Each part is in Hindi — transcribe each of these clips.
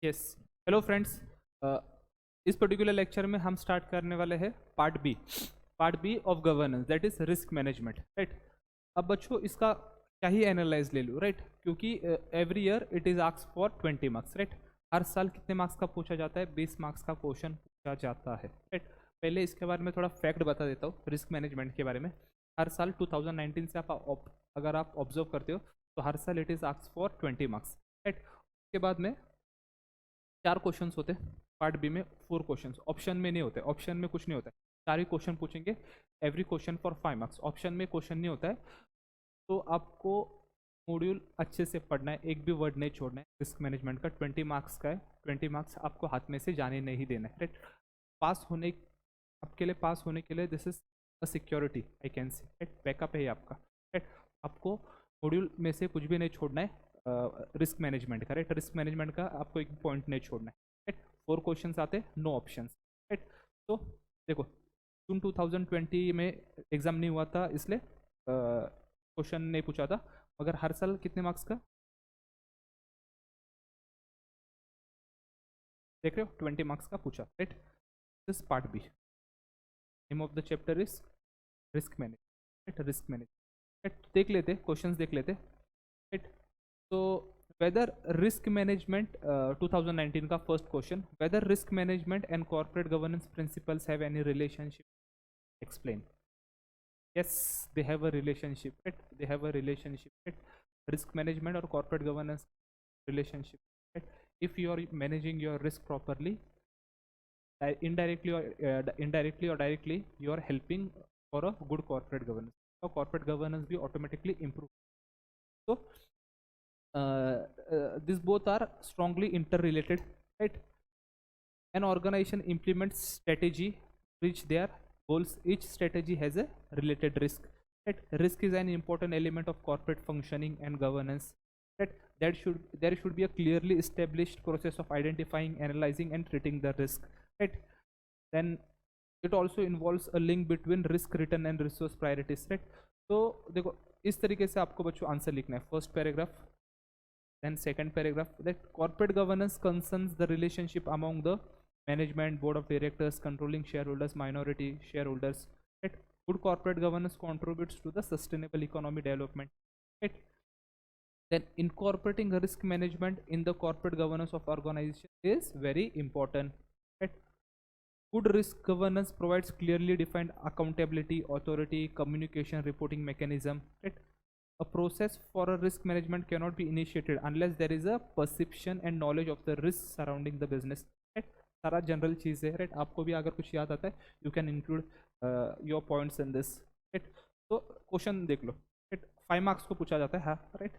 यस। Hello friends. इस पर्टिकुलर लेक्चर में हम स्टार्ट करने वाले हैं part B of governance, that is risk management, right. अब बच्चों इसका क्या ही एनालाइज ले लूँ, राइट, क्योंकि every year it is ask for 20 marks, right. हर साल कितने मार्क्स का पूछा जाता है? 20 मार्क्स का क्वेश्चन पूछा जाता है, राइट। पहले इसके बारे में थोड़ा फैक्ट बता देता हूँ रिस्क मैनेजमेंट के बारे में। हर साल 2019 से अगर आप ऑब्जर्व करते हो तो हर साल it is ask for 20 marks, right. उसके बाद में 4 क्वेश्चंस होते हैं पार्ट बी में, 4 क्वेश्चंस ऑप्शन में नहीं होते, ऑप्शन में कुछ नहीं होता है, 4 ही क्वेश्चन पूछेंगे। Every question for 5 marks, option में क्वेश्चन नहीं होता है। तो आपको मॉड्यूल अच्छे से पढ़ना है, एक भी वर्ड नहीं छोड़ना है। रिस्क मैनेजमेंट का 20 मार्क्स का है, 20 मार्क्स आपको हाथ में से जाने नहीं देना है, राइट। पास होने आपके लिए, पास होने के लिए this is a security I can say, right. Backup है आपका, राइट। आपको मॉड्यूल में से कुछ भी नहीं छोड़ना है रिस्क मैनेजमेंट का, राइट। रिस्क मैनेजमेंट का आपको एक पॉइंट नहीं छोड़ना है, राइट। 4 क्वेश्चन आते हैं, नो ऑप्शन, राइट। तो देखो जून 2020 में एग्जाम नहीं हुआ था, इसलिए क्वेश्चन नहीं पूछा था, मगर हर साल कितने मार्क्स का देख रहे हो? 20 मार्क्स का पूछा, right. This part B, name of the chapter is risk management, right. Risk management देख लेते, क्वेश्चंस देख लेते, राइट। तो वेदर रिस्क मैनेजमेंट 2019 का first question, whether risk management and corporate governance principles have any relationship, explain. yes, they have a relationship, right? They have a relationship, right? Risk management or corporate governance relationship, right? If you are managing your risk properly, indirectly or directly, you are helping for a good corporate governance. So corporate governance भी automatically improve. So these both are strongly interrelated, right? An organization implements strategy to reach their goals. Each strategy has a related risk, right? Risk is an important element of corporate functioning and governance, right? There should be a clearly established process of identifying, analyzing and treating the risk, right? Then it also involves a link between risk return and resource priorities, right? तो देखो इस तरीके से आपको बच्चों आंसर लिखना है, first paragraph, then second paragraph, that corporate governance concerns the relationship among the management, board of directors, controlling shareholders, minority shareholders, right? Good corporate governance contributes to the sustainable economy development, right? Then incorporating risk management in the corporate governance of organization is very important, right? Good risk governance provides clearly defined accountability, authority, communication, reporting mechanism, right? A process for a risk management cannot be initiated unless there is a perception and knowledge of the risks surrounding the business, right? सारा जनरल चीज़ है, राइट। आपको भी अगर कुछ याद आता है you can include your points in this, right. तो क्वेश्चन देख लो, राइट। 5 मार्क्स को पूछा जाता है, हाँ, right.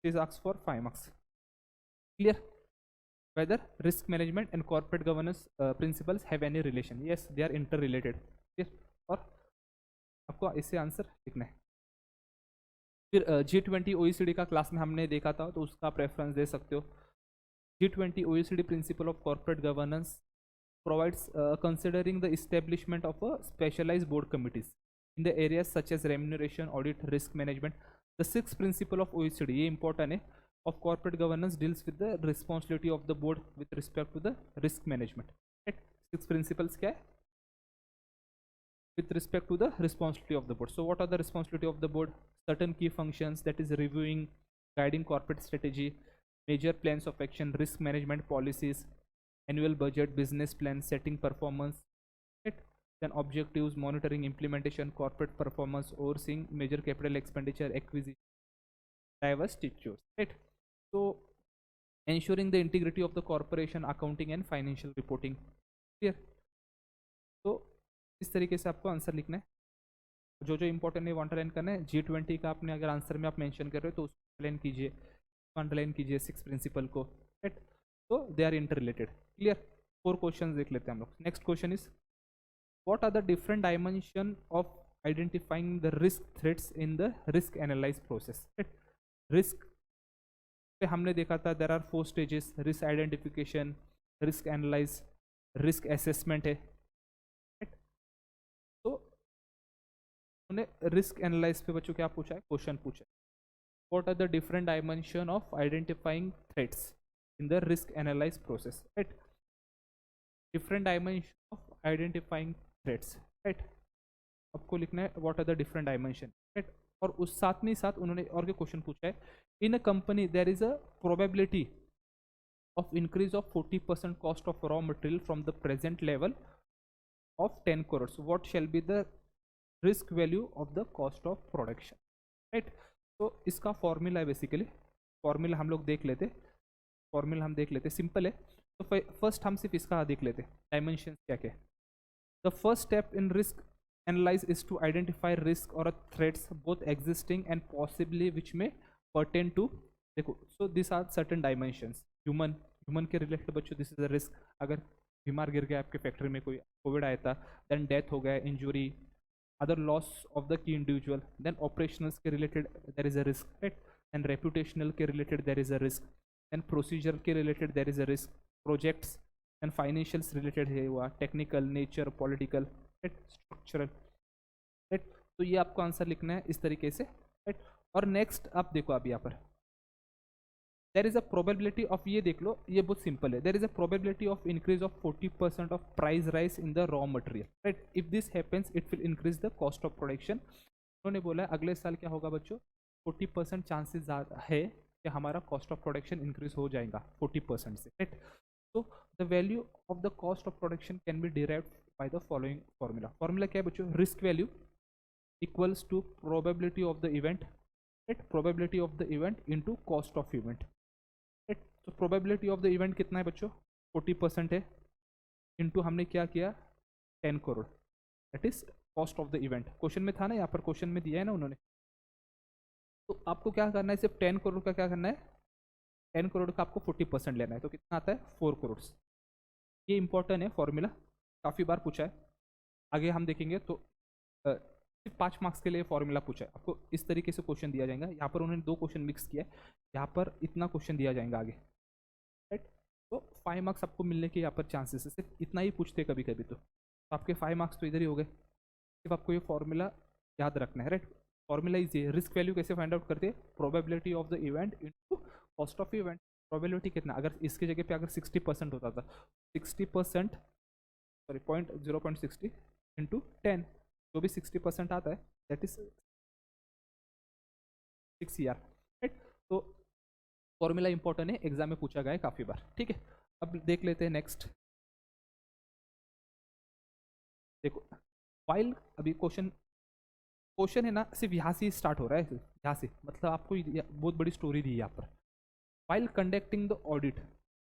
Is asks for 5 marks, clear? whether risk management and corporate governance principles have any relation? Yes, they are interrelated, yes। और आपको इससे आंसर लिखना है। फिर G20 OECD का क्लास में हमने देखा था, तो उसका प्रेफरेंस दे सकते हो। G20 OECD principle of corporate governance provides considering the establishment of a specialized board committees in the areas such as remuneration, audit, risk management. The sixth principle of OECD, ये important है, of corporate governance deals with the responsibility of the board with respect to the risk management, right? Six principles क्या है? With respect to the responsibility of the board. So what are the responsibility of the board? Certain key functions, that is reviewing, guiding corporate strategy, major plans of action, risk management policies, annual budget, business plan, setting performance, right? Then objectives, monitoring implementation, corporate performance, overseeing major capital expenditure, acquisition, divestitures, right? So ensuring the integrity of the corporation accounting and financial reporting, clear? तो इस तरीके से आपको आंसर लिखना है, जो जो इंपॉर्टेंट है वो अंडरलाइन करना है। G20 का आपने अगर आंसर में आप मेंशन कर रहे हो तो उसको अंडरलाइन कीजिए, अंडरलाइन कीजिए 6 प्रिंसिपल को, राइट। तो they are inter related, clear? 4 question देख लेते हैं हम लोग। Next question is what are the different dimension of identifying the risk threats in the risk analyze process, right. Risk पे हमने देखा था there are 4 stages, risk identification, risk analyze, risk assessment है, राइट। तो उन्हें रिस्क एनालाइज पे बच्चों क्या पूछा है, क्वेश्चन पूछा है, what are the different dimension of identifying threats in the risk analyze process, right? Different dimension of identifying threats, right? आपको लिखना है what are the different dimension, right? और उस साथ में ही साथ उन्होंने और क्या क्वेश्चन पूछा है, in a company there is a probability of increase of 40% cost of raw material from the present level of 10 crores, what shall be the risk value of the cost of production, right? तो इसका फॉर्मूला है बेसिकली, फॉर्मूला हम लोग देख लेते, फॉर्मूला हम देख लेते, सिंपल है। तो फर्स्ट हम सिर्फ इसका देख लेते डायमेंशन क्या क्या है। The first step in risk analyse is to identify risk और threats both existing and possibly which में पर्टेन टू, देखो so this are certain dimensions, human के रिलेटेड बच्चों दिस इज अ रिस्क, अगर बीमार गिर गया आपके फैक्ट्री में, कोई कोविड आया था, देन डेथ हो गया, injury, other loss of the key individual, then operationals के related there is a risk, right? And reputational के related there is a risk, and procedural के related there is a risk, projects and financials related है हुआ, technical, nature, political, right? Structural, right? तो ये आपको आंसर लिखना है इस तरीके से, right? और नेक्स्ट आप देखो आप यहाँ पर there is a probability of, ये देख लो, ये बहुत सिंपल है, there is a probability of increase of 40% of price rise in the raw material, right? If this happens it will increase the cost of production। उन्होंने बोला अगले साल क्या होगा बच्चों, 40% चांसेस है कि हमारा कॉस्ट ऑफ प्रोडक्शन इंक्रीज हो जाएगा 40% से, राइट? तो the value of the cost of production can be derived by the following formula. Formula क्या है बच्चों, risk value equals to probability of the event, right? Probability of the event into cost of event, right? तो प्रोबेबिलिटी ऑफ द इवेंट कितना है बच्चों, 40% है, इनटू हमने क्या किया 10 crore, that is cost of the event. Question में था ना, यहाँ पर क्वेश्चन में दिया है ना उन्होंने, तो आपको क्या करना है, सिर्फ 10 करोड़ का क्या करना है, 10 करोड़ का आपको 40% लेना है, तो कितना आता है 4 करोड़। ये इंपॉर्टेंट है फॉर्मूला, काफ़ी बार पूछा है, आगे हम देखेंगे। तो सिर्फ 5 मार्क्स के लिए फॉर्मूला पूछा है, आपको इस तरीके से क्वेश्चन दिया जाएगा। यहाँ पर उन्होंने 2 क्वेश्चन मिक्स किया है, यहाँ पर इतना क्वेश्चन दिया जाएगा आगे, राइट? तो 5 मार्क्स आपको मिलने के यहाँ पर चांसेस है, सिर्फ इतना ही पूछते कभी कभी, तो आपके 5 मार्क्स तो इधर ही हो गए। सिर्फ आपको ये फॉर्मूला याद रखना है, राइट? फॉर्मूला इजी है। रिस्क वैल्यू कैसे फाइंड आउट करते हैं, probability of the event into cost of event. Probability कितना, अगर इसकी जगह पे अगर 60% होता था, 60% सॉरी 0.60 इंटू 10, जो भी 60% आता है दैट इज 6 CR, राइट? तो फॉर्मूला इंपॉर्टेंट है, एग्जाम में पूछा गया है काफ़ी बार, ठीक है? अब देख लेते हैं नेक्स्ट। देखो फाइल, अभी क्वेश्चन है ना, सिर्फ यहाँ से स्टार्ट हो रहा है, यहाँ से मतलब आपको बहुत बड़ी स्टोरी दी है यहाँ पर। While conducting the audit,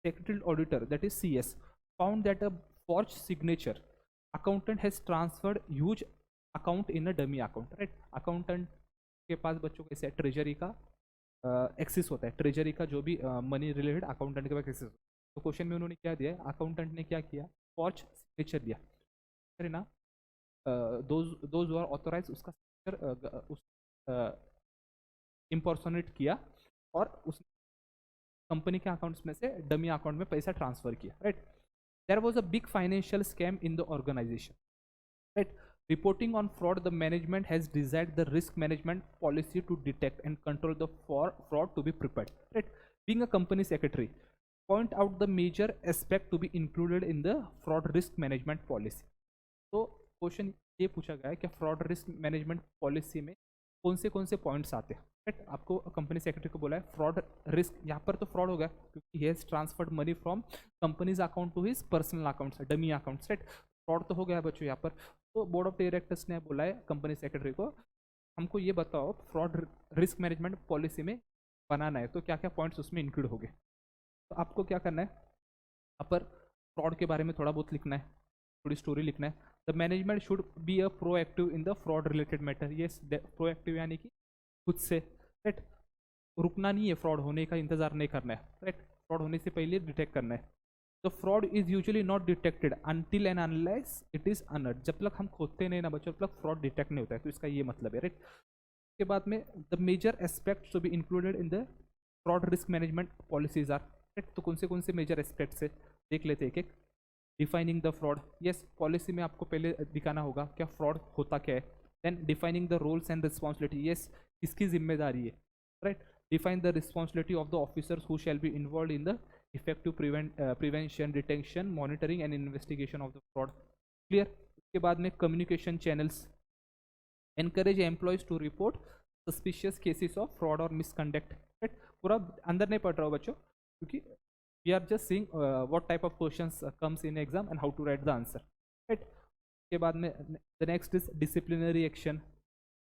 secretarial auditor, that is CS, found that a forged signature accountant has transferred huge account in a dummy account, right? Accountant के पास बच्चों को ऐसे ट्रेजरी का एक्सेस होता है, ट्रेजरी का जो भी मनी रिलेटेड अकाउंटेंट के पास एक्सेस होता है। तो क्वेश्चन में उन्होंने क्या दिया है, अकाउंटेंट ने क्या किया, फॉर्ज सिग्नेचर दिया है ना, दोज हु आर ऑथराइज, उसका उस इम्पर्सोनेट किया और उस कंपनी के अकाउंट्स में से डमी अकाउंट में पैसा ट्रांसफर किया, right? There was a big financial scam in the organisation, right? Reporting on fraud, the management has desired the risk management policy to detect and control the fraud to be prepared, right? Being a company secretary, point out the major aspect to be included in the fraud risk management policy. तो क्वेश्चन ये पूछा गया है कि फ्रॉड रिस्क मैनेजमेंट पॉलिसी में कौन से पॉइंट्स आते हैं, राइट? आपको कंपनी सेक्रेटरी को बोला है फ्रॉड रिस्क, यहाँ पर तो फ्रॉड हो गया क्योंकि he has transferred money from companies account to his personal accounts, dummy accounts, right? Fraud तो हो गया बच्चों यहाँ पर। तो बोर्ड ऑफ डायरेक्टर्स ने बोला है कंपनी सेक्रेटरी को, हमको ये बताओ फ्रॉड रिस्क मैनेजमेंट पॉलिसी में बनाना है तो क्या क्या पॉइंट्स उसमें इंक्लूड हो गए। तो आपको क्या करना है, यहाँ पर फ्रॉड के बारे में थोड़ा बहुत लिखना है, थोड़ी स्टोरी लिखना है। The management should be a proactive in the fraud related matter, ये प्रोएक्टिव यानी कि खुद से, राइट? रुकना नहीं है, फ्रॉड होने का इंतजार नहीं करना है, राइट? फ्रॉड होने से पहले डिटेक्ट करना है। तो fraud is usually not detected until and unless it is honoured, जब तक हम खोदते नहीं ना बच्चों तब तक फ्रॉड डिटेक्ट नहीं होता है, तो इसका ये मतलब है, राइट? उसके बाद में the major aspects to be included in the fraud risk management policies are, right? तो कौन से मेजर एस्पेक्ट्स है देख लेते हैं एक एक। Defining the fraud, yes policy में आपको पहले दिखाना होगा क्या फ्रॉड होता क्या है। Then defining the roles and responsibility, yes किसकी जिम्मेदारी है, right? Define the responsibility of the officers who shall be involve in the effective prevention, detection, monitoring and investigation of the fraud. Clear? उसके बाद में communication channels, encourage employees to report suspicious cases of fraud or misconduct. Right? पूरा अंदर नहीं पढ़ रहा हो बच्चों, क्योंकि we are just seeing what type of questions comes in exam and how to write the answer. Right? उसके बाद में the next is disciplinary action.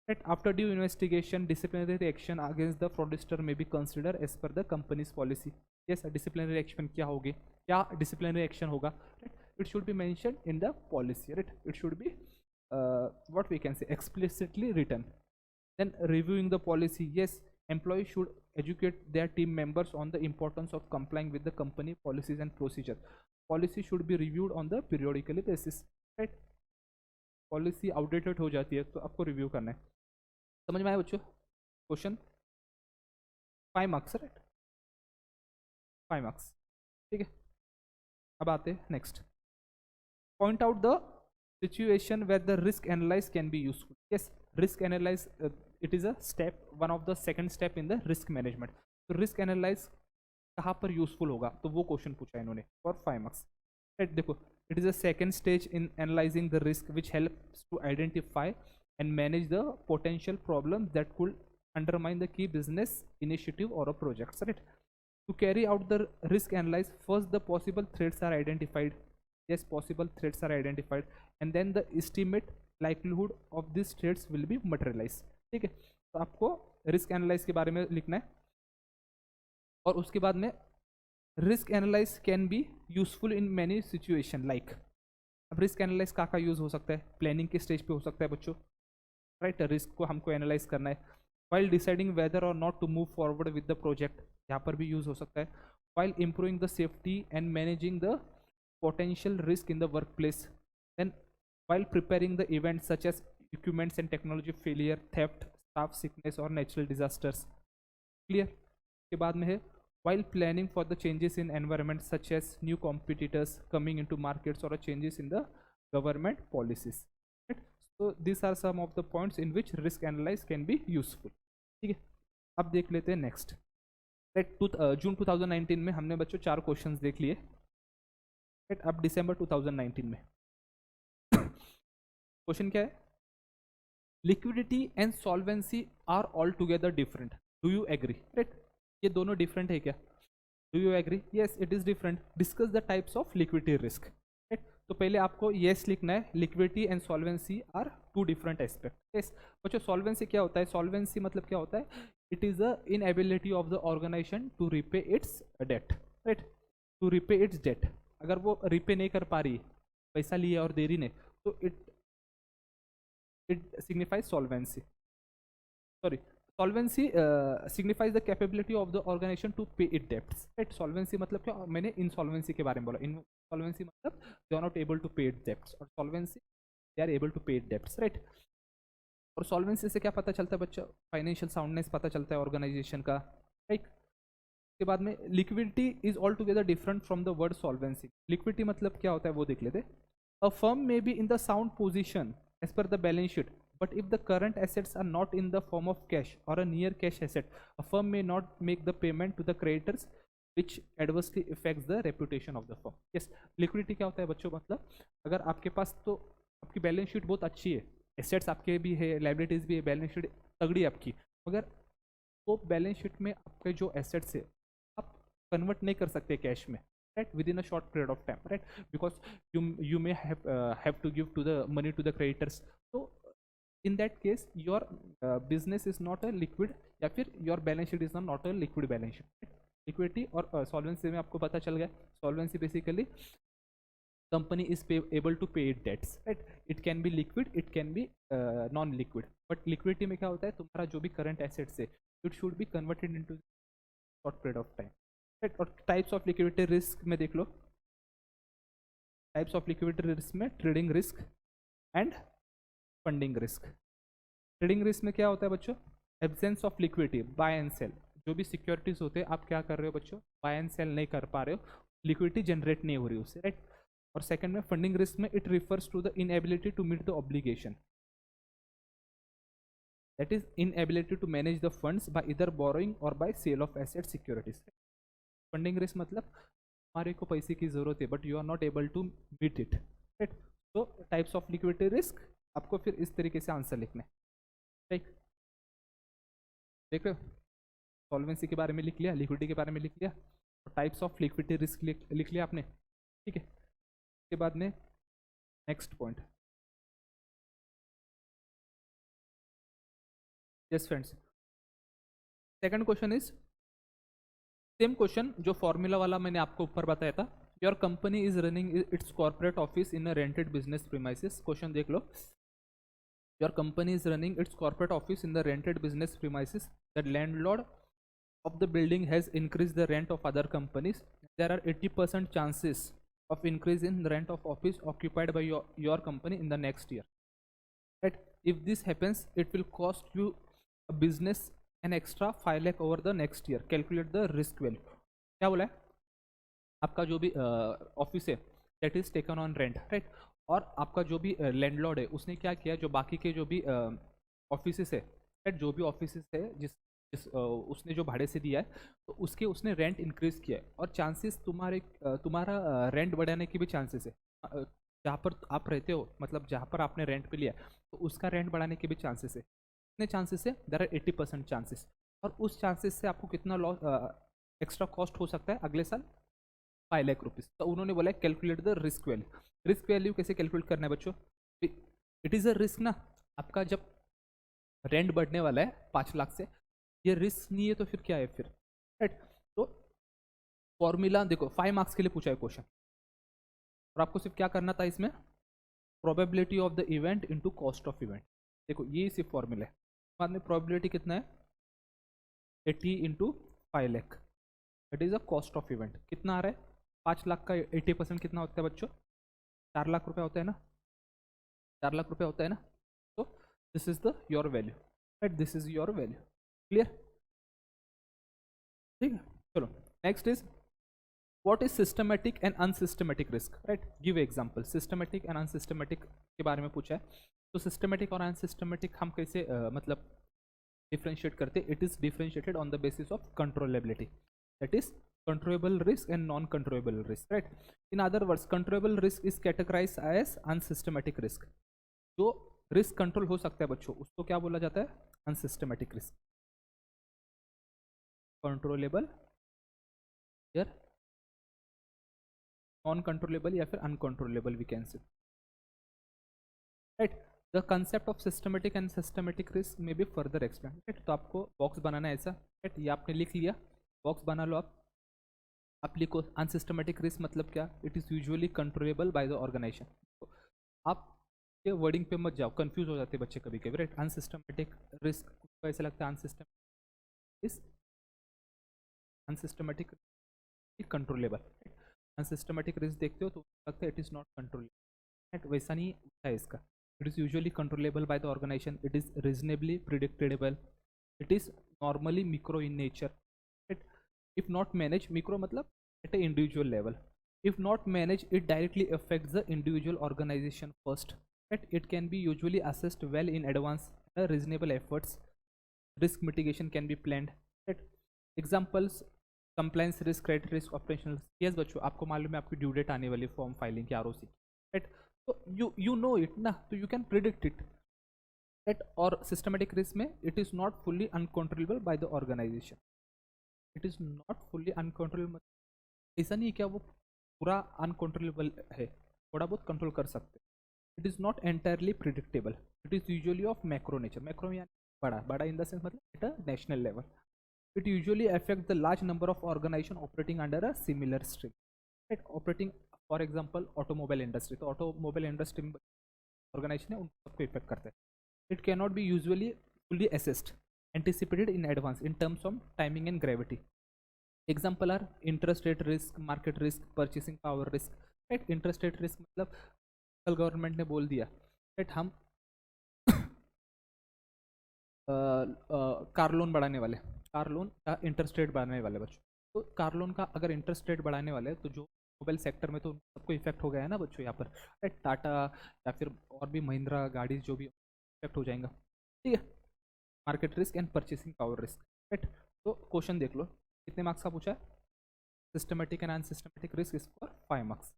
Right? After due investigation, disciplinary action against the fraudster may be considered as per the company's policy. Yes, disciplinary action क्या होगी, क्या disciplinary action होगा? Right? It should be mentioned in the policy. Right? It should be what we can say explicitly written. Then reviewing the policy. Yes, employees should educate their team members on the importance of complying with the company policies and procedure. Policy should be reviewed on the periodically basis. Right? Policy outdated हो जाती है तो आपको रिव्यू करना है. समझ में आया बच्चों? Question 5 marks. Right, 5 marks. ठीक है, अब आते हैं next. Point out the situation where the risk analyze can be useful. Yes, risk analyze it is a step, one of the second step in the risk management. तो रिस्क एनालाइज कहाँ पर यूजफुल होगा, तो वो क्वेश्चन पूछा इन्होंने फॉर 5 मार्क्स. राइट, देखो, it is a second stage in analyzing the risk which helps to identify and manage the potential problems that could undermine the key business initiative or a project. Right? To carry out the risk analysis, first the possible threats are identified. Yes, possible threats are identified, and then the estimate likelihood of these threats will be materialized. ठीक है, तो आपको रिस्क एनालाइज के बारे में लिखना है. और उसके बाद में risk analyze can be useful in many situation like. अब रिस्क एनालाइज का यूज हो सकता है, प्लानिंग के स्टेज पे हो सकता है बच्चों. राइट, रिस्क को हमको एनालाइज करना है. वाइल डिसाइडिंग वेदर और not to move forward with the project, यहाँ पर भी यूज हो सकता है. While improving the safety and managing the potential risk in the work place. Then while preparing the event such as equipments and technology failure, theft, staff sickness और नेचुरल डिजास्टर्स. क्लियर? के बाद में है while planning for the changes in environment such as new competitors coming into markets or changes in the government policies. Right? So these are some of the points in which risk analysis can be useful. ठीक है, अब देख लेते हैं नेक्स्ट. जून 2019 में हमने बच्चों 4 क्वेश्चंस देख लिए. राइट, अब दिसंबर 2019 में क्वेश्चन क्या है? Liquidity and solvency are all together different, do you agree? Right, ये दोनों डिफरेंट है क्या? Do you agree? Yes, it is different. Discuss the types of liquidity risk. Right, तो पहले आपको यस लिखना है. Liquidity and solvency are 2 different aspect. Yes बच्चों, सॉल्वेंसी क्या होता है? सॉल्वेंसी मतलब क्या होता है? It is the inability of the organisation to repay its debt. Right, to repay its debt. अगर वो रिपे नहीं कर पा रही, पैसा लिया और दे रही नहीं, तो it signifies solvency. Sorry, solvency signifies the capability of the organization to pay its debts. Right? Solvency मतलब क्या? मैंने insolvency के बारे में बोला. Insolvency मतलब they are not able to pay its debts, और solvency they are able to pay its debts. Right? और solvency से क्या पता चलता है बच्चा? फाइनेंशियल साउंडनेस पता चलता है ऑर्गेनाइजेशन का. राइट, के बाद में liquidity is all together different from the word solvency. Liquidity मतलब क्या होता है वो देख लेते. A firm may be in the sound position as per the balance sheet, but if the current assets are not in the form of cash or a near cash asset, a firm may not make the payment to the creditors, which adversely affects the reputation of the firm. Yes, liquidity क्या होता है बच्चों? मतलब अगर आपके पास तो आपकी बैलेंस शीट बहुत अच्छी है, एसेट्स आपके भी है, लाइबिलिटीज भी है, बैलेंस शीट तगड़ी है आपकी, मगर वो बैलेंस शीट में आपके जो एसेट्स है आप कन्वर्ट नहीं कर सकते कैश में. Right, within a short period of time. Right, because you may have to give to the money to the creditors. So in that case your business is not a liquid, या फिर your balance sheet is not a liquid balance sheet. Liquidity और solvency में आपको पता चल गया. Solvency basically company is able to pay its debts. Right, it can be liquid, it can be non liquid. But liquidity में क्या होता है? तुम्हारा जो भी current assets है it should be converted into short period of time. Right? और types of liquidity risk में देख लो. types of liquidity risk में trading risk and funding risk. Trading risk में क्या होता है बच्चों? Absence of liquidity, buy and sell. जो भी सिक्योरिटीज होते हैं आप क्या कर रहे हो बच्चों? बाय एंड सेल नहीं कर पा रहे हो, लिक्विडिटी जनरेट नहीं हो रही उससे. राइट, और सेकंड में फंडिंग रिस्क में it refers to the inability to meet the obligation, that is inability to manage the funds by either borrowing or by sale of asset securities. Funding risk मतलब हमारे को पैसे की ज़रूरत है but you are not able to meet it, right. तो टाइप्स ऑफ लिक्विडिटी रिस्क आपको फिर इस तरीके से आंसर लिखना है, राइट। देख रहे हो, सॉल्वेंसी के बारे में लिख लिया, लिक्विडिटी के बारे में लिख लिया, और टाइप्स ऑफ लिक्विडिटी रिस्क लिख लिया आपने, ठीक है। इसके बाद में next point, yes friends, second question is same question जो फॉर्मूला वाला मैंने आपको ऊपर बताया था। Your company is running its corporate office in a rented business premises. Question देख लो, your company is running its corporate office in the rented business premises, the landlord of the building has increased the rent of other companies. There are 80% chances of increase in the rent of office occupied by your company in the next year, right? If this happens, it will cost you a business an extra 5 lakh over the next year. Calculate the risk value. क्या बोला है, आपका जो भी ऑफिस है that is taken on rent, right, और आपका जो भी लैंडलॉर्ड है उसने क्या किया, जो बाकी के जो भी ऑफिस है, राइट, जो भी ऑफिस है उसने जो भाड़े से दिया है तो उसने रेंट इंक्रीज किया है, और चांसेस तुम्हारा रेंट बढ़ाने की भी चांसेस है। जहाँ पर आप रहते हो, मतलब जहाँ पर आपने रेंट पे लिया है तो उसका रेंट बढ़ाने के भी चांसेस है। कितने चांसेस है, देयर आर 80% चांसेस, और उस चांसेस से आपको कितना लॉस एक्स्ट्रा कॉस्ट हो सकता है अगले साल, 5 लाख रुपीज़। तो उन्होंने बोला calculate the risk value. Risk value कैसे कैलकुलेट करना है बच्चों, इट इज़ अ रिस्क ना, आपका जब रेंट बढ़ने वाला है 5 लाख से, ये रिस्क नहीं है तो फिर क्या है फिर, राइट। तो फॉर्मूला देखो, 5 मार्क्स के लिए पूछा है क्वेश्चन, और आपको सिर्फ क्या करना था इसमें, probability of the event into cost of event. देखो ये सिर्फ फॉर्मूला है, बाद में प्रोबेबिलिटी कितना है, 80 into 5 lakh, it is a cost of event. कितना आ रहा है, 5 लाख का 80% कितना होता है बच्चों, 4 लाख रुपये होता है ना, 4 लाख रुपये होता है ना। तो this is the your value, right, this is your value. Clear, ठीक है। चलो next is what is systematic and unsystematic risk, right, give example. Systematic and unsystematic के बारे में पूछा है, तो सिस्टमेटिक और अनसिस्टमेटिक हम कैसे मतलब डिफ्रेंशिएट करते, it is differentiated on the basis of controllability, that is controllable risk and non-controllable risk, right? In other words, controllable risk is categorized as unsystematic risk. जो रिस्क कंट्रोल हो सकता है बच्चों उसको क्या बोला जाता है, अनसिस्टमेटिक रिस्क। कंट्रोलेबल या नॉन कंट्रोलेबल या फिर uncontrollable we can say, right. The concept of systematic and systematic risk में भी फर्दर एक्सप्लेन, राइट। तो आपको बॉक्स बनाना है ऐसा, राइट, ये आपने लिख लिया, बॉक्स बना लो आप लिखो अनसिस्टमेटिक रिस्क मतलब क्या, it is usually controllable by the organization. तो आप ये वर्डिंग पे मत जाओ, कंफ्यूज हो जाते हैं बच्चे कभी कभी, राइट। अनसिस्टमेटिक रिस्क को ऐसा लगता है अनसिस्टमेटिक कंट्रोलेबल, अनसिस्टमेटिक रिस्क देखते हो तो लगता है it is not controllable, right, वैसा नहीं है इसका। It is usually controllable by the organisation, it is reasonably predictable, it is normally micro in nature, right. If not managed, micro मतलब at a individual level. If not managed, it directly affects the individual organization first. Right? It can be usually assessed well in advance. Reasonable efforts, risk mitigation can be planned. Right? Examples: compliance risk, credit risk, operational. Yes बच्चों, आपको मालूम है आपकी ड्यू डेट आने वाली फॉर्म फाइलिंग की, ROC, राइट। तो you know it ना, तो you can predict it, right. और सिस्टमेटिक रिस्क में it is not fully uncontrollable by the organization. It is not fully uncontrollable, ऐसा नहीं है क्या वो पूरा अनकंट्रोलेबल है, थोड़ा बहुत कंट्रोल कर सकते। It is not entirely predictable, it is usually of macro nature, macro यानी बड़ा, बड़ा इन द सेंस मतलब at a national level. It usually affect the large number of organization operating under a similar stream, right. Operating for example automobile industry, तो ऑटोमोबाइल इंडस्ट्री में ऑर्गेनाइजेशन है उन सबको इफेक्ट करते हैं। It can not be usually fully assessed anticipated in advance in terms of timing and gravity. Example are interest rate risk, market risk, purchasing power risk, right? Interest rate risk मतलब कल गवर्नमेंट ने बोल दिया, राइट, हम कार लोन बढ़ाने वाले, कार लोन का इंटरेस्ट रेट बढ़ाने वाले बच्चों। तो कार लोन का अगर इंटरेस्ट रेट बढ़ाने वाले तो जो मोबाइल सेक्टर में तो सबको इफेक्ट हो गया है ना बच्चों यहाँ पर, राइट। टाटा या फिर और भी महिंद्रा गाड़ी जो भी इफेक्ट हो जाएगा, ठीक है। Market risk and purchasing power risk, right. तो क्वेश्चन देख लो कितने मार्क्स का पूछा है, systematic and unsystematic risk is for 5 marks.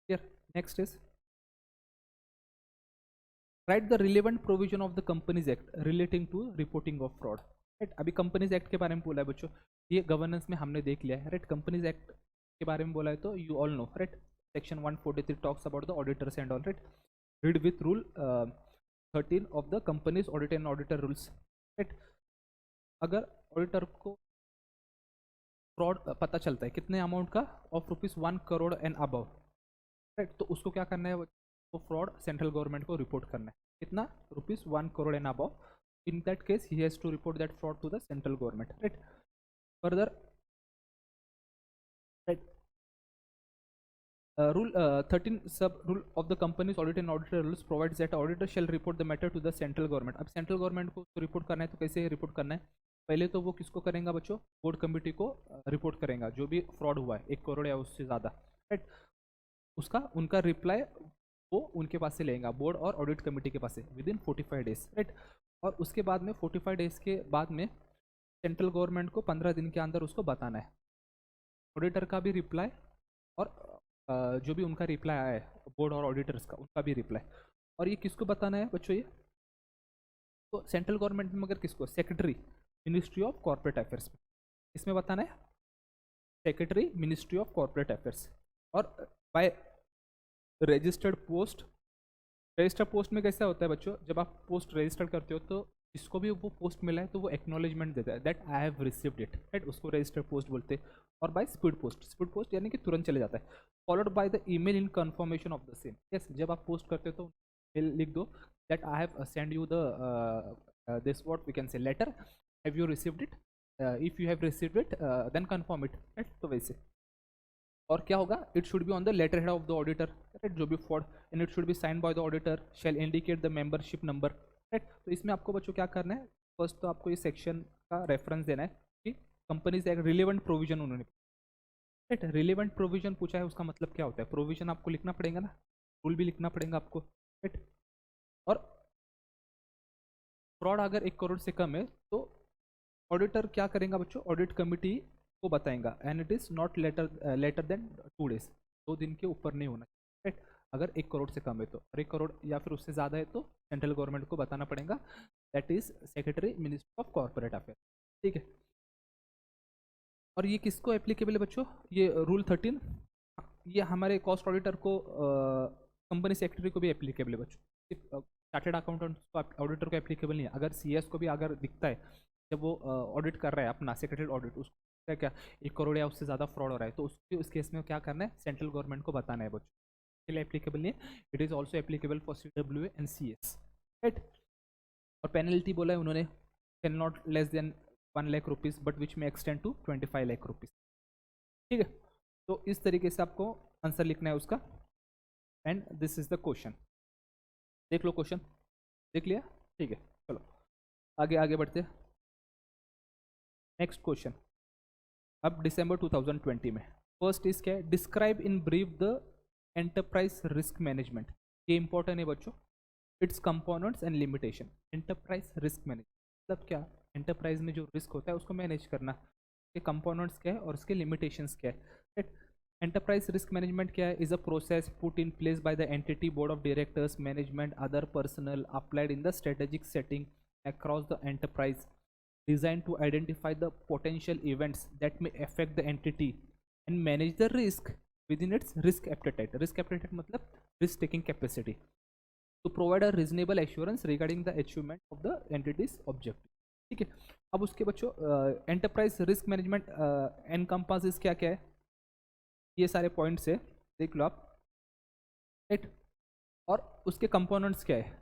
Here, next is write the relevant provision of the Companies Act relating to reporting of fraud. Right, अभी कंपनीज एक्ट के बारे में बोला है बच्चों, ये गवर्नेंस में हमने देख लिया है. राइट, कंपनीज एक्ट के बारे में बोला है तो you all know. Right, section 143 talks about the auditors and all. Right, read with rule 13 of the companies audit and auditor rules. Right, अगर ऑडिटर को फ्रॉड पता चलता है कितने अमाउंट का, of ₹1 crore and above, right, तो उसको क्या करना है, तो फ्रॉड सेंट्रल गवर्नमेंट को रिपोर्ट करना है. कितना, ₹1 crore and above. In that case, he has to report that fraud to the central government. Right. Further, right. Rule 13 sub rule of the company's audit and auditor rules provides that auditor shall report the matter to the central government. अब central government को रिपोर्ट करना है तो कैसे रिपोर्ट करना है, पहले तो वो किसको करेगा बच्चों, बोर्ड कमेटी को रिपोर्ट करेगा जो भी फ्रॉड हुआ है 1 करोड़ या उससे ज़्यादा. राइट, उसका उनका रिप्लाई वो उनके पास से लेगा, बोर्ड और ऑडिट कमेटी के पास से, विद इन 45 डेज. राइट, और उसके बाद में 45 डेज के बाद में सेंट्रल गवर्नमेंट को 15 दिन के अंदर उसको बताना है. ऑडिटर का भी रिप्लाई और जो भी उनका रिप्लाई आया है बोर्ड और ऑडिटर्स का, उनका भी रिप्लाई. और ये किसको बताना है बच्चों, ये तो सेंट्रल गवर्नमेंट में मगर किसको, secretary ministry of corporate affairs, इसमें बताना है secretary ministry of corporate affairs. और by registered post, register post में कैसा होता है बच्चों, जब आप पोस्ट रजिस्टर करते हो तो जिसको भी वो पोस्ट मिला है तो वो एक्नॉलेजमेंट देता है that I have received it. Right, उसको रजिस्टर पोस्ट बोलते हैं. और by speed post, speed post यानी कि तुरंत चले जाता है. Followed by the email in confirmation of the same. Yes, जब आप पोस्ट करते हो तो मेल लिख दो that I have send you the this what we can say letter, have you received it, if you have received it then confirm it. Right, तो वैसे. और क्या होगा, it should be on the letter head of the auditor. Right, जो भी fraud, and it should be sign by the auditor, shall indicate the membership number. Right, तो इसमें आपको बच्चों क्या करना है, फर्स्ट तो आपको इस सेक्शन का रेफरेंस देना है कि कंपनीज एक्ट रिलेवेंट प्रोविजन उन्होंने. राइट, रिलेवेंट प्रोविजन पूछा है, उसका मतलब क्या होता है, प्रोविजन आपको लिखना पड़ेगा ना, रूल भी लिखना पड़ेगा आपको. राइट, और फ्रॉड अगर 1 करोड़ से कम है तो ऑडिटर क्या करेगा बच्चों, ऑडिट कमिटी को बताएगा, and it is not later than 2 days, 2 दिन के ऊपर नहीं होना. राइट, अगर 1 करोड़ से कम है तो, और 1 करोड़ या फिर उससे ज़्यादा है तो सेंट्रल गवर्नमेंट को बताना पड़ेगा, that is secretary ministry of corporate affair. ठीक है, और ये किसको एप्लीकेबल है बच्चों, ये रूल 13 ये हमारे कॉस्ट ऑडिटर को, कंपनी सेक्रेटरी को भी एप्लीकेबल है बच्चों. चार्टेड अकाउंटेंट को, ऑडिटर को एप्लीकेबल नहीं है. अगर सीएस को भी अगर दिखता है जब वो ऑडिट कर रहा है अपना सेक्रेटरी ऑडिट, उसको क्या 1 करोड़ या उससे ज़्यादा फ्रॉड हो रहा है तो उस केस में क्या करना है, सेंट्रल गवर्नमेंट को बताना है बच्चों. के लिए एप्लीकेबल नहीं है, it is also applicable for CWA and CS. Right, और पेनल्टी बोला है उन्होंने, can not less than 1 lakh rupees but which में एक्सटेंड टू 25 लाख रुपीज़. ठीक है, तो इस तरीके से आपको आंसर लिखना है उसका, and this is the question. देख लो क्वेश्चन, देख लिया. ठीक है, चलो आगे आगे बढ़ते. नेक्स्ट क्वेश्चन अब दिसंबर 2020 में. फर्स्ट इज क्या है, describe in brief the enterprise risk management. ये इंपॉर्टेंट है बच्चों, it's components and limitation. Enterprise risk management मतलब क्या, एंटरप्राइज में जो रिस्क होता है उसको मैनेज करना, उसके कंपोनेंट्स क्या है और उसके लिमिटेशंस क्या है. राइट, एंटरप्राइज रिस्क मैनेजमेंट क्या है, is a process put in place by the entity, board of directors, management, other personal, applied in the strategic setting across the enterprise, designed to identify the potential events that may affect the entity and manage the risk within its risk appetite. Risk appetite मतलब risk taking capacity, to provide a reasonable assurance regarding the achievement of the entity's objective. ठीक है, अब उसके बच्चों एंटरप्राइज रिस्क मैनेजमेंट एनकम्पासेस क्या क्या है, ये सारे पॉइंट्स है, देख लो आप. राइट, और उसके कंपोनेंट्स क्या है,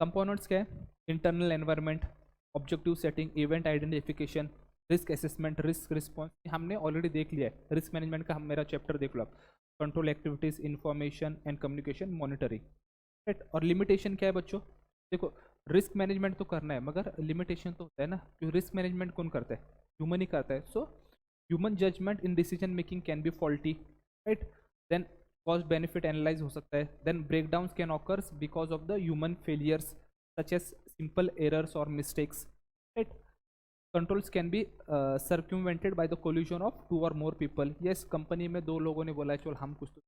कंपोनेंट्स क्या है, internal environment, objective setting, event identification, risk assessment, risk response. हमने ऑलरेडी देख लिया है रिस्क मैनेजमेंट का, मेरा चैप्टर देख लो आप. Control activities, information and communication, monitoring. Right, और लिमिटेशन क्या है बच्चों, देखो रिस्क मैनेजमेंट तो करना है मगर लिमिटेशन तो होता है ना, क्योंकि रिस्क मैनेजमेंट कौन करता है, ह्यूमन ही करता है. So human judgement in decision making can be faulty. Right, then cost benefit analyse हो सकता है, then breakdowns can occurs because of the human failures such as simple errors और mistakes. Right, controls can be circumvented by the collusion of two or more people. Yes, company में दो लोगों ने बोला है चल हम कुछ तो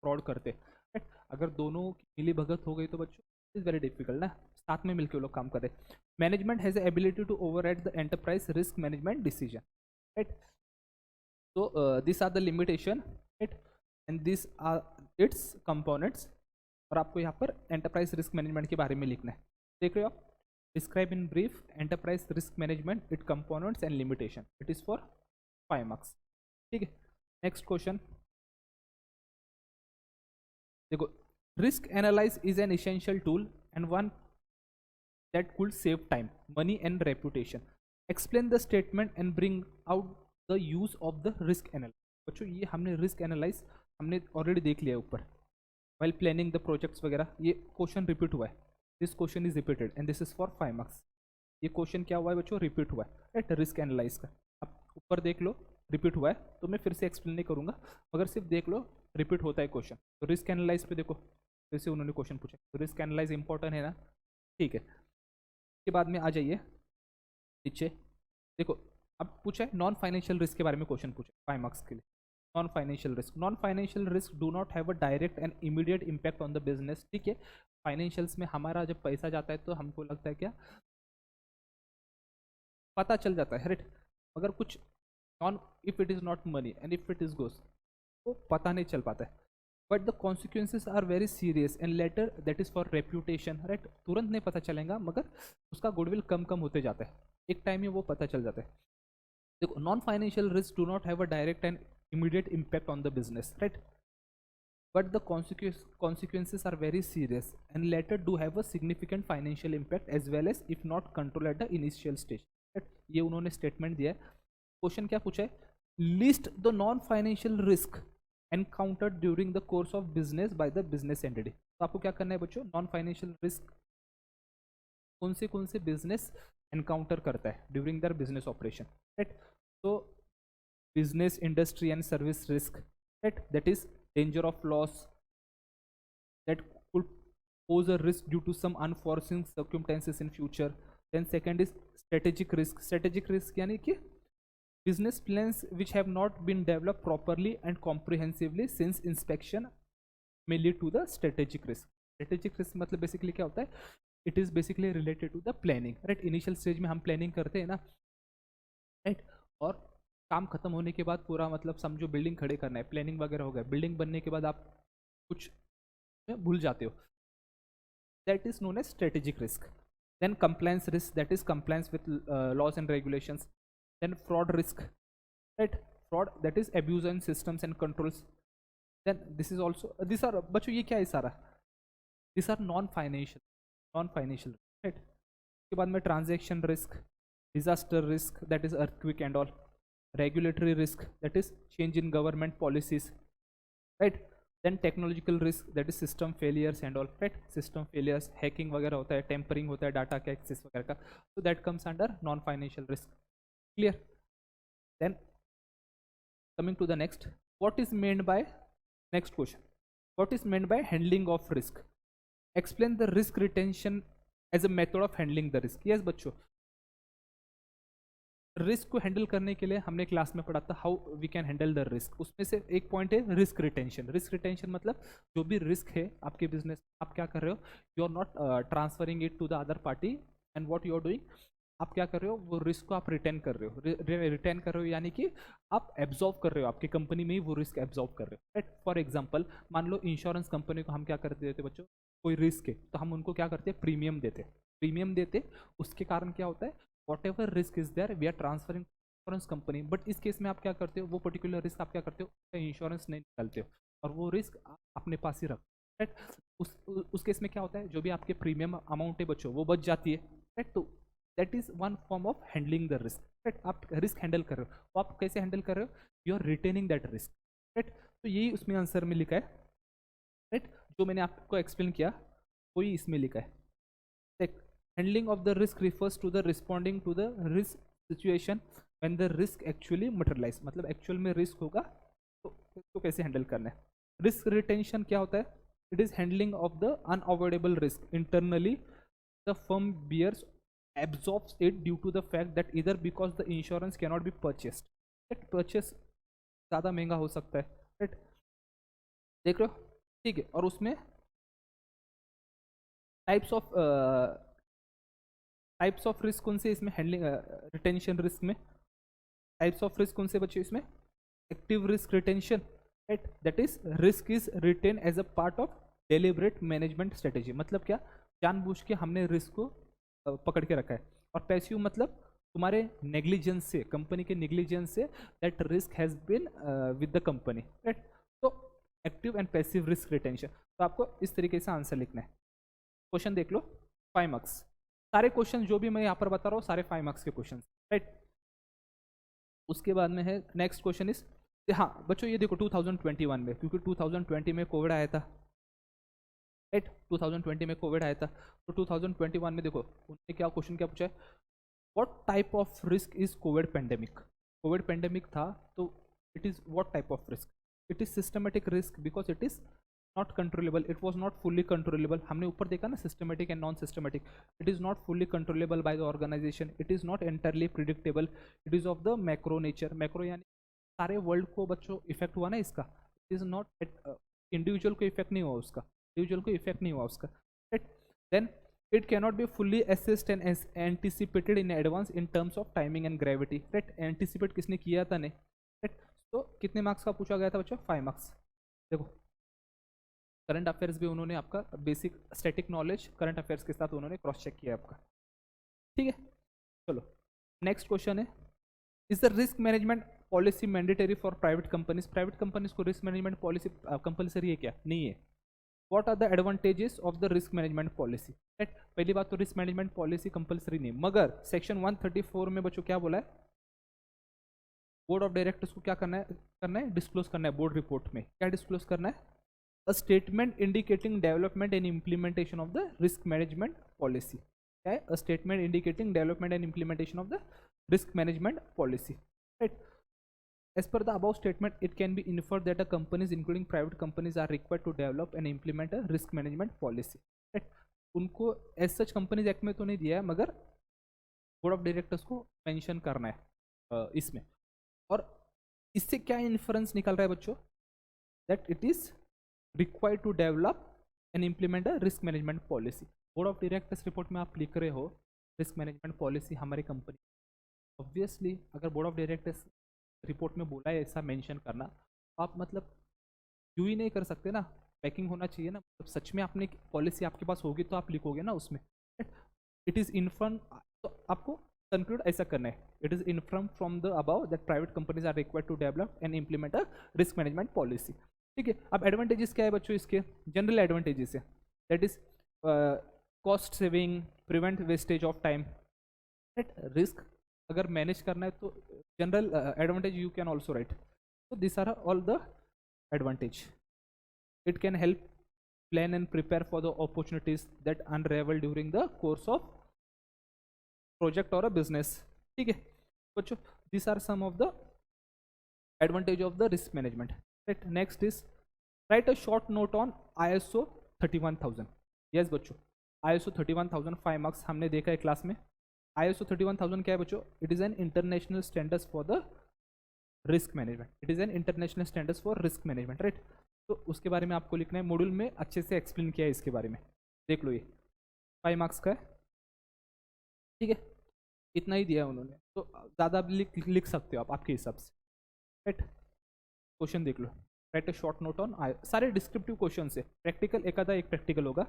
फ्रॉड करते, राइट। अगर दोनों की मिली भगत हो गई तो बच्चों इज वेरी डिफिकल्ट ना, साथ में मिलकर वो लोग काम करें। Management has ability to override the enterprise risk management decision, right. तो this are the limitation, right, and this are its components. और आपको यहाँ पर एंटरप्राइज रिस्क मैनेजमेंट के बारे में लिखना है, देख रहे हो आप। Describe in brief enterprise risk management, it components and limitation. It is for 5 marks, ठीक है। नेक्स्ट क्वेश्चन देखो, risk analyse is an essential tool and one that could save time, money and reputation. Explain the statement and bring out the use of the risk analyse. बच्चों ये हमने रिस्क एनालाइज हमने ऑलरेडी देख लिया है ऊपर, वाइल प्लानिंग द प्रोजेक्ट्स वगैरह। ये क्वेश्चन रिपीट हुआ है, this question is repeated and this is for 5 marks. ये क्वेश्चन क्या हुआ है बच्चों, रिपीट हुआ है, राइट, रिस्क एनालाइज का। आप ऊपर देख लो रिपीट हुआ है, तो मैं फिर से एक्सप्लेन नहीं करूंगा, मगर सिर्फ देख लो रिपीट होता है क्वेश्चन। तो रिस्क एनालाइज पे देखो फिर से उन्होंने क्वेश्चन पूछा, तो रिस्क एनालाइज इंपॉर्टेंट है ना, ठीक है। इसके बाद में आ जाइए नीचे, देखो अब पूछा है नॉन फाइनेंशियल रिस्क के बारे में क्वेश्चन पूछा 5 मार्क्स के लिए। Non financial risk, non financial risk do not have a direct and immediate impact on the business, ठीक है। फाइनेंशियल्स में हमारा जब पैसा जाता है तो हमको लगता है क्या, पता चल जाता है, राइट। मगर कुछ non, if it is not money and if it is goes, तो पता नहीं चल पाता है। But the consequences are very serious and later that is for reputation, right. तुरंत नहीं पता चलेगा मगर उसका गुडविल कम कम होते जाता है, एक टाइम में वो पता चल जाता है। देखो non financial risk do not have a direct and immediate impact on the business, right, but the consequences are very serious and later do have a significant financial impact as well as if not control at the initial stage, right। ये उन्होंने स्टेटमेंट दिया है। क्वेश्चन क्या पूछा है, list the non financial risk encountered during the course of business by the business entity. तो आपको क्या करना है बच्चों, नॉन फाइनेंशियल रिस्क कौन से बिजनेस एनकाउंटर करता है ड्यूरिंग दर बिजनेस ऑपरेशन, राइट। तो business, industry and service risk, right, that is danger of loss that could pose a risk due to some unforeseen circumstances in future. Then second is strategic risk, strategic risk yani ki business plans which have not been developed properly and comprehensively since inspection may lead to the strategic risk। strategic risk मतलब basically क्या होता है, it is basically related to the planning, right। initial stage में हम planning करते हैं ना, right, और काम खत्म होने के बाद पूरा मतलब समझो बिल्डिंग खड़े करना है, प्लानिंग वगैरह हो गया, बिल्डिंग बनने के बाद आप कुछ भूल जाते हो, that is known as strategic risk. Then compliance risk, that is compliance with laws and regulations. Then fraud risk, right, fraud that is abuse in systems and controls. Then this is also, this are बच्चों ये क्या है सारा, this are non financial, right. उसके बाद में transaction risk, disaster risk that is earthquake and all, regulatory risk that is change in government policies, right। then technological risk that is system failures and all, right, system failures, hacking वगैरह होता है, tampering होता है डाटा का एक्सेस वगैरह का, so that comes under non financial risk, clear। then coming to the next, what is meant by, next question, what is meant by handling of risk, explain the risk retention as a method of handling the risk। yes बच्चों, रिस्क को हैंडल करने के लिए हमने क्लास में पढ़ा था how we can handle the risk, उसमें से एक पॉइंट है रिस्क रिटेंशन। रिस्क रिटेंशन मतलब जो भी रिस्क है आपके बिजनेस, आप क्या कर रहे हो, you are not transferring it to the other party and what you are doing, आप क्या कर रहे हो, वो रिस्क को आप रिटेन कर रहे हो, रिटेन कर रहे हो यानी कि आप एब्जॉर्व कर रहे हो, आपकी कंपनी में ही वो रिस्क एब्जॉर्व कर रहे हो, राइट। फॉर एग्जाम्पल मान लो इंश्योरेंस कंपनी को हम क्या करते देते बच्चों, कोई रिस्क है तो हम उनको क्या करते हैं, प्रीमियम देते, प्रीमियम देते, उसके कारण क्या होता है, whatever risk is there we are transferring insurance company. But इस केस में आप क्या करते हो, वो पर्टिकुलर रिस्क आप क्या करते हो, इंश्योरेंस नहीं निकालते हो और वो रिस्क आप अपने पास ही रखो, राइट। उस केस में क्या होता है, जो भी आपके प्रीमियम अमाउंट है बच्चों वो बच जाती है, राइट। तो that is one form of handling the risk, right. आप रिस्क हैंडल कर रहे हो, तो आप कैसे हैंडल कर रहे हो, you are retaining that risk, right. तो यही उसमें आंसर में लिखा है, राइट, जो मैंने आपको एक्सप्लेन किया वही इसमें लिखा है। Handling of the risk refers to the responding to the risk situation when the risk actually materialize, मतलब एक्चुअल में रिस्क होगा तो इसको कैसे हैंडल करना है। रिस्क रिटेंशन क्या होता है, it is handling of the unavoidable risk internally the firm bears absorbs it due to the fact that either because the insurance cannot be purchased, that purchase ज़्यादा महंगा हो सकता है, राइट, देख रहे हो, ठीक है। और उसमें टाइप्स ऑफ रिस्क कौन से इसमें हैंडलिंग, रिटेंशन रिस्क में टाइप्स ऑफ रिस्क कौन से बच्चे इसमें, active risk retention, right, that is risk is retain as a part of deliberate management strategy, मतलब क्या, जानबूझ के हमने रिस्क को पकड़ के रखा है। और पैसिव मतलब तुम्हारे नेग्लिजेंस से, कंपनी के नेग्लिजेंस से that risk has been with the company, right. तो active and passive risk retention, तो आपको इस तरीके से आंसर लिखना है। क्वेश्चन देख लो, 5 मार्क्स, सारे क्वेश्चन जो भी मैं यहाँ पर बता रहा हूँ सारे 5 मार्क्स के क्वेश्चन, राइट। उसके बाद में है नेक्स्ट क्वेश्चन इज, हाँ बच्चों ये देखो 2021 में, क्योंकि 2020 में कोविड आया था, राइट, 2020 में कोविड आया था, तो 2021 में देखो उन्होंने क्या क्वेश्चन क्या पूछा है, what type of risk is COVID pandemic, COVID pandemic था तो it is what type of risk, it is systematic risk because it is not controllable, it was not fully controllable, हमने ऊपर देखा ना systematic and non systematic, it is not fully controllable by the organisation, it is not entirely predictable, it is of the macro nature, macro यानी सारे वर्ल्ड को बच्चों इफेक्ट हुआ ना इसका, इट इज नॉट इंडिविजुअल को इफेक्ट नहीं हुआ उसका, इंडिविजुअल को इफेक्ट नहीं हुआ उसका, right. Then it cannot be fully assessed and anticipated in advance in terms of timing and gravity, right, anticipate किसने किया था नहीं, राइट। तो कितने मार्क्स का पूछा गया था बच्चों, 5 मार्क्स। देखो करंट अफेयर्स भी उन्होंने आपका basic static knowledge current affairs के साथ उन्होंने क्रॉस चेक किया आपका, ठीक है। चलो नेक्स्ट क्वेश्चन है, is the risk management policy mandatory for private companies, private companies को रिस्क मैनेजमेंट पॉलिसी कंपलसरी है क्या, नहीं है। What are the advantages of the risk management policy, right, पहली बात तो रिस्क मैनेजमेंट पॉलिसी कंपलसरी नहीं, मगर सेक्शन 134 में बच्चों क्या बोला है, बोर्ड ऑफ डायरेक्टर्स को क्या करना है डिस्क्लोज करना है, बोर्ड रिपोर्ट में क्या डिस्क्लोज करना है, a statement indicating development and implementation of the risk management policy, क्या है, a statement indicating development and implementation of the risk management policy, right. As per the above statement it can be inferred that a companies including private companies are required to develop and implement a risk management policy, right. उनको as such companies act में तो नहीं दिया है, मगर board of directors को मेंशन करना है इसमें। और इससे क्या इन्फ्रेंस निकल रहा है बच्चों, that it is required to develop and implement a risk management policy। Board of directors report में आप लिख रहे हो रिस्क मैनेजमेंट पॉलिसी हमारी कंपनी, ऑब्वियसली अगर बोर्ड ऑफ डायरेक्टर्स रिपोर्ट में बोला है ऐसा मेंशन करना, आप मतलब यूँ ही नहीं कर सकते ना, पैकिंग होना चाहिए ना, मतलब सच में आपने पॉलिसी आपके पास होगी तो आप लिखोगे ना उसमें, इट इज़ इन्फर्म, तो आपको कंक्लूड ऐसा करना है, it is infer from the above that private companies are required to develop and implement a risk management policy, ठीक है। अब एडवांटेजेस क्या है बच्चों इसके, जनरल एडवांटेजेस है, that is cost saving, prevent wastage of time, right, risk अगर मैनेज करना है तो general advantage you can also right, तो this are all the advantage, it can help plan and prepare for the opportunities that unravel during the course of project और अ बिजनेस, ठीक है बच्चों, this are some of the advantage of the risk management, right. Next is write a short note on ISO 31000, yes बच्चों, ISO 31000 5 मार्क्स हमने देखा है क्लास में। ISO 31000 क्या है बच्चों, it is an international standards for the risk management, it is an international standards for risk management, right. तो उसके बारे में आपको लिखना है, मॉड्यूल में अच्छे से एक्सप्लेन किया है इसके बारे में, देख लो, ये 5 मार्क्स का है, ठीक है, इतना ही दिया है उन्होंने, तो ज़्यादा भी लिख सकते हो आप आपके हिसाब से, राइट। क्वेश्चन देख लो, write a short note on, सारे डिस्क्रिप्टिव क्वेश्चन है, प्रैक्टिकल एक आधा एक प्रैक्टिकल होगा,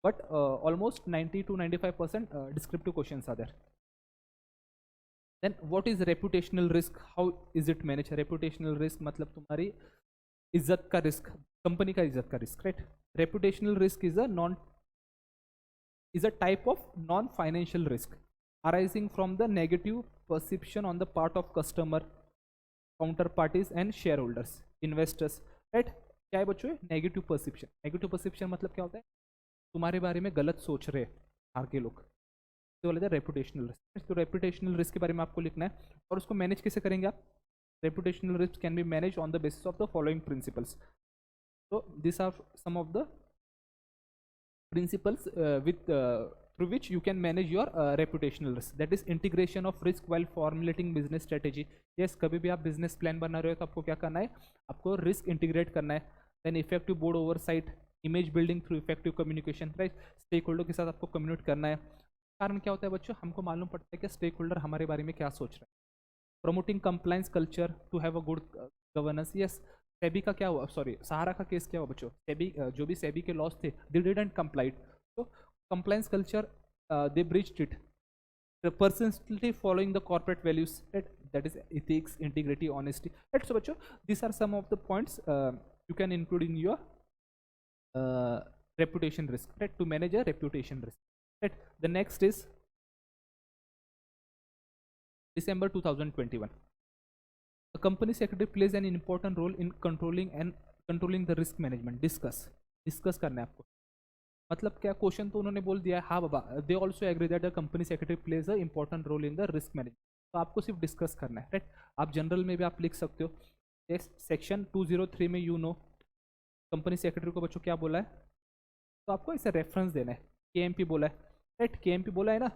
but almost 90 to 95% descriptive question are there. Then what is reputational risk, how is it manage, reputational risk मतलब तुम्हारी इज्जत का रिस्क, कंपनी का इज्जत का risk, right. Reputational risk is a type of non financial risk arising from the negative perception on the part of customer, counter parties and share holders, investors, right. क्या है बच्चों, नेगेटिव परसेप्शन, नेगेटिव परसेप्शन मतलब क्या होता है, तुम्हारे बारे में गलत सोच रहे बाहर के लोग, तो बोला जाए रेपुटेशनल रिस्क। तो रेपुटेशनल रिस्क के बारे में आपको लिखना है, और उसको मैनेज कैसे करेंगे आप, reputational risk can be manage on the basis of the following principles, तो this are some of the principles with through which you can manage your reputational risk. That is integration of risk while formulating business strategy. Yes, कभी भी आप business plan बना रहे हो तो आपको क्या करना है, आपको risk integrate करना है. Then effective board oversight, image building through effective communication, right? Stakeholder के साथ आपको communicate करना है. कारण क्या होता है बच्चों, हमको मालूम पड़ता है कि stakeholder हमारे बारे में क्या सोच रहा है. Promoting compliance culture to have a good governance. Yes, SEBI का क्या हुआ, सॉरी सहारा का केस क्या हुआ बच्चों, सेबी जो भी सेबी के लॉस थे दे डिडंट कंप्लाइड, तो compliance culture they breached it. The persistently following the corporate values, right? That is ethics, integrity, honesty, right? So bachcho, these are some of the points you can include in your reputation risk, right? To manage a reputation risk, right? The next is December 2021. A company secretary plays an important role in controlling the risk management. Discuss करना है आपको. मतलब क्या क्वेश्चन तो उन्होंने बोल दिया है, हाँ बाबा, they also agree that the company secretary plays a important role in the risk management. तो आपको सिर्फ डिस्कस करना है, राइट? आप जनरल में भी आप लिख सकते हो. सेक्शन 203 में यू नो कंपनी सेक्रेटरी को बच्चों क्या बोला है, तो आपको इसे रेफरेंस देना है. केएमपी बोला है, राइट? केएमपी बोला है ना,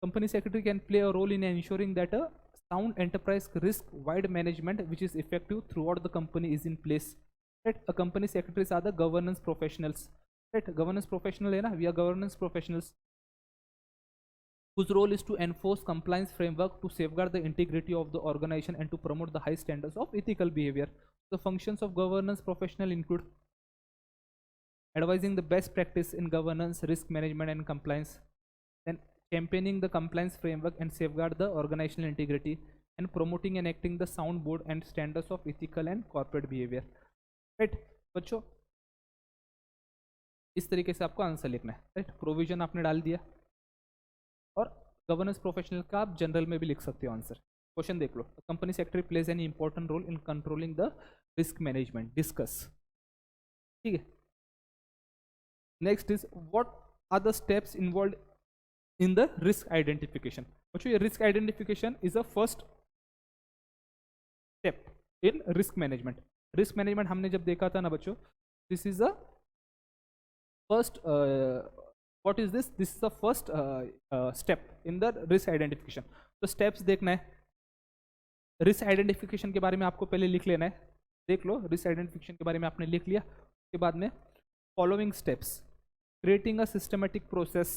company secretary can play a role in ensuring that a sound enterprise risk wide management which is effective throughout the company is in place, right? A company secretaries are the governance professionals, right? Governance professional है ना, we are governance professionals whose role is to enforce compliance framework to safeguard the integrity of the organization and to promote the high standards of ethical behavior. The functions of governance professional include advising the best practice in governance, risk management and compliance, then championing the compliance framework and safeguard the organizational integrity, and promoting and acting the sound board and standards of ethical and corporate behavior, right? बच्चों इस तरीके से आपको आंसर लिखना है, राइट? प्रोविजन आपने डाल दिया और गवर्नेंस प्रोफेशनल का आप जनरल में भी लिख सकते हो आंसर. क्वेश्चन देख लो. Company secretary plays an important role in controlling the risk management. Discuss, ठीक है. Next is what are the steps involve in the risk identification. बच्चों ये risk identification is the first step in risk management. Risk management हमने जब देखा था ना बच्चों, this is the first what is this? This is the first step in the risk identification. तो steps देखना है. risk identification के बारे में आपको पहले लिख लेना है. देख लो, risk identification के बारे में आपने लिख लिया. उसके बाद में following steps: creating a systematic process.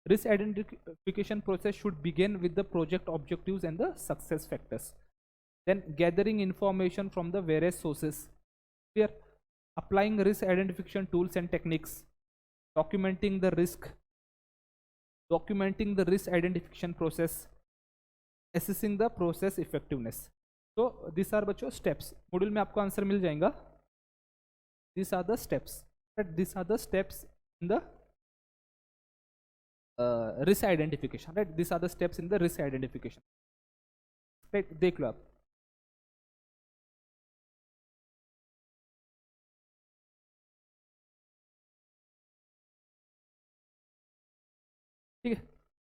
Risk identification process should begin with the project objectives and the success factors. Then gathering information from the various sources. Clear? Applying risk identification tools and techniques. Documenting the risk identification process. Assessing the process effectiveness. So these are बच्चों steps. मॉड्यूल में आपको आंसर मिल जाएगा. These are the steps. These are the steps in the risk identification, right? These are the steps in the risk identification, right? देख लो आप. ठीक है.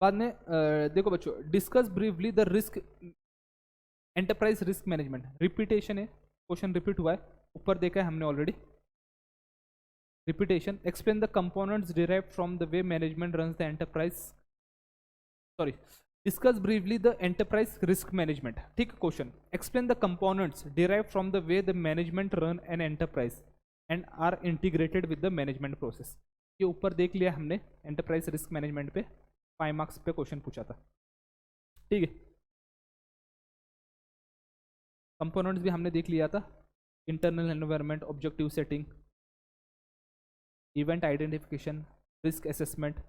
बाद में देखो बच्चों, discuss briefly the risk enterprise risk management. Repetition है, क्वेश्चन रिपीट हुआ है, ऊपर देखा है हमने already. Repetition. Explain the components derived from the way management runs the enterprise. Sorry. Discuss briefly the enterprise risk management. ठीक question. Explain the components derived from the way the management run an enterprise and are integrated with the management process. ये ऊपर देख लिया हमने, enterprise risk management पे 5 मार्क्स पे क्वेश्चन पूछा था. ठीक है. कंपोनेंट्स भी हमने देख लिया था. Internal environment, objective setting, event identification, risk assessment,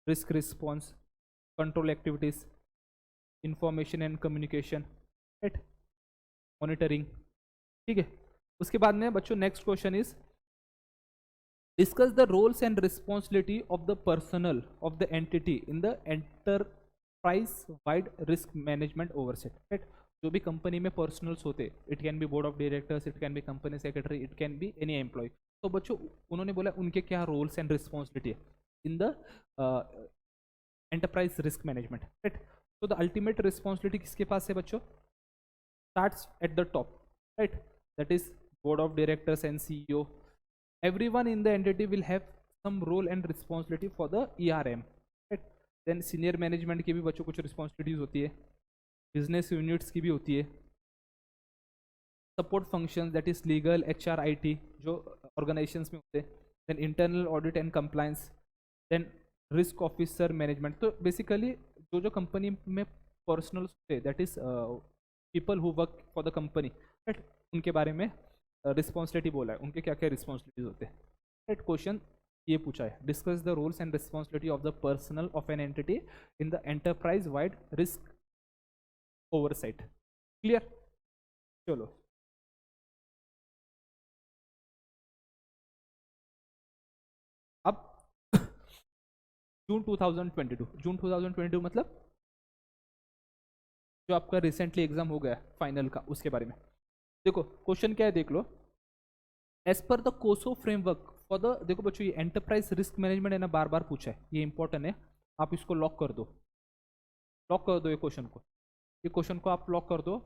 risk response, control activities, information and communication, right? Monitoring. ठीक है. उसके बाद में बच्चों next question is discuss the roles and responsibility of the personal of the entity in the enterprise wide risk management oversight, right? जो भी कंपनी में पर्सनल्स होते, it can be board of directors, it can be company secretary, it can be any employee. तो बच्चों उन्होंने बोला उनके क्या रोल्स एंड रिस्पॉन्सिबिलिटी है इन the enterprise risk management, right? तो द अल्टीमेट रिस्पॉन्सिबिलिटी किसके पास है बच्चों? Starts at the top, right? That is board of directors and CEO. Everyone in the entity will have some role and responsibility for the ERM, right? Then senior management की भी बच्चों कुछ responsibilities होती है, business units की भी होती है, support functions that is legal, HR, IT जो organizations में होते हैं, then internal audit and compliance, then risk officer management. तो basically जो जो company में personals होते हैं, that is people who work for the company, right? उनके बारे में रिस्पॉन्सिबिलिटी बोला है, उनके क्या क्या रिस्पॉन्सिबिलिटीज होते हैं, राइट? क्वेश्चन ये पूछा है, discuss the roles and responsibility of the personal of an entity in the enterprise wide risk oversight. Clear? चलो अब जून 2022 मतलब जो आपका रिसेंटली एग्जाम हो गया फाइनल का, उसके बारे में देखो। क्वेश्चन क्या है देख लो, एज पर द कोसो फ्रेमवर्क फॉर द, देखो बच्चों ये एंटरप्राइज रिस्क मैनेजमेंट है ना, बार बार पूछा है, ये इंपॉर्टेंट है, आप इसको लॉक कर दो, लॉक कर दो ये क्वेश्चन को, ये क्वेश्चन को आप लॉक कर दो।